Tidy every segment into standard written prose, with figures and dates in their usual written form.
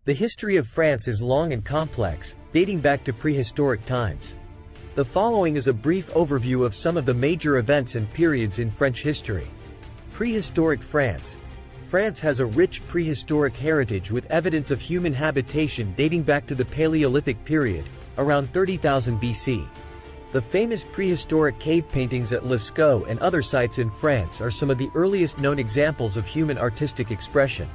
The history of France is long and complex, dating back to prehistoric times. The following is a brief overview of some of the major events and periods in French history. Prehistoric France. France has a rich prehistoric heritage with evidence of human habitation dating back to the Paleolithic period, around 30,000 BC. The famous prehistoric cave paintings at Lascaux and other sites in France are some of the earliest known examples of human artistic expression.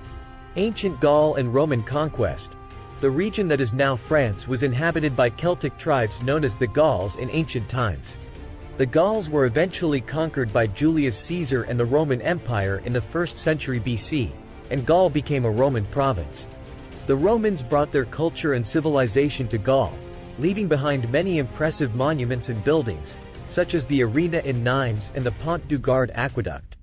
Ancient Gaul and Roman conquest. The region that is now France was inhabited by Celtic tribes known as the Gauls in ancient times. The Gauls were eventually conquered by Julius Caesar and the Roman Empire in the 1st century BC, and Gaul became a Roman province. The Romans brought their culture and civilization to Gaul, leaving behind many impressive monuments and buildings, such as the Arena in Nimes and the Pont du Gard aqueduct.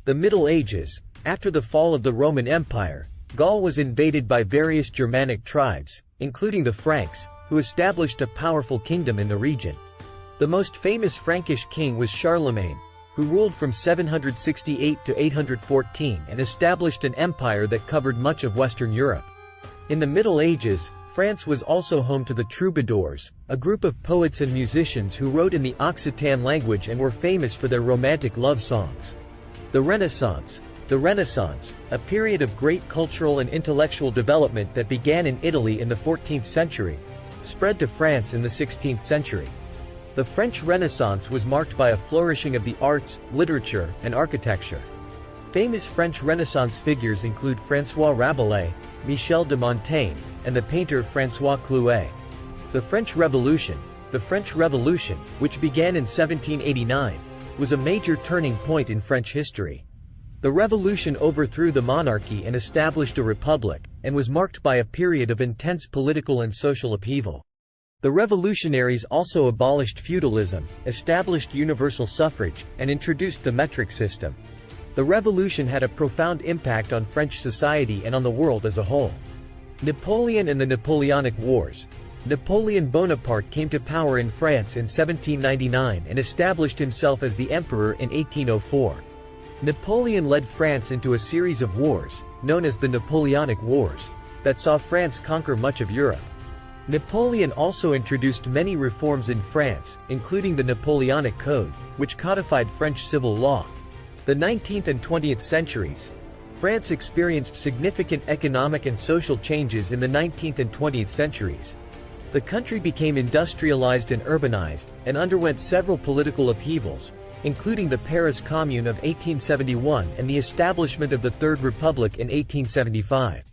The Middle Ages. After the fall of the Roman Empire, Gaul was invaded by various Germanic tribes, including the Franks, who established a powerful kingdom in the region. The most famous Frankish king was Charlemagne, who ruled from 768 to 814 and established an empire that covered much of Western Europe. In the Middle Ages, France was also home to the troubadours, a group of poets and musicians who wrote in the Occitan language and were famous for their romantic love songs. The Renaissance. The Renaissance, a period of great cultural and intellectual development that began in Italy in the 14th century, spread to France in the 16th century. The French Renaissance was marked by a flourishing of the arts, literature, and architecture. Famous French Renaissance figures include François Rabelais, Michel de Montaigne, and the painter François Clouet. The French Revolution. The French Revolution, which began in 1789, was a major turning point in French history. The revolution overthrew the monarchy and established a republic, and was marked by a period of intense political and social upheaval. The revolutionaries also abolished feudalism, established universal suffrage, and introduced the metric system. The revolution had a profound impact on French society and on the world as a whole. Napoleon and the Napoleonic Wars. Napoleon Bonaparte came to power in France in 1799 and established himself as the emperor in 1804. Napoleon led France into a series of wars, known as the Napoleonic Wars, that saw France conquer much of Europe. Napoleon also introduced many reforms in France, including the Napoleonic Code, which codified French civil law. The 19th and 20th centuries. France experienced significant economic and social changes in the 19th and 20th centuries. The country became industrialized and urbanized, and underwent several political upheavals, including the Paris Commune of 1871 and the establishment of the Third Republic in 1875.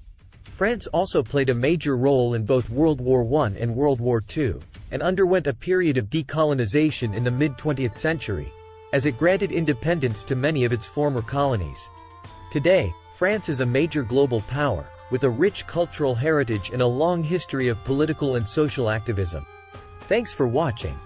France also played a major role in both World War I and World War II, and underwent a period of decolonization in the mid-20th century, as it granted independence to many of its former colonies. Today, France is a major global power, with a rich cultural heritage and a long history of political and social activism. Thanks for watching.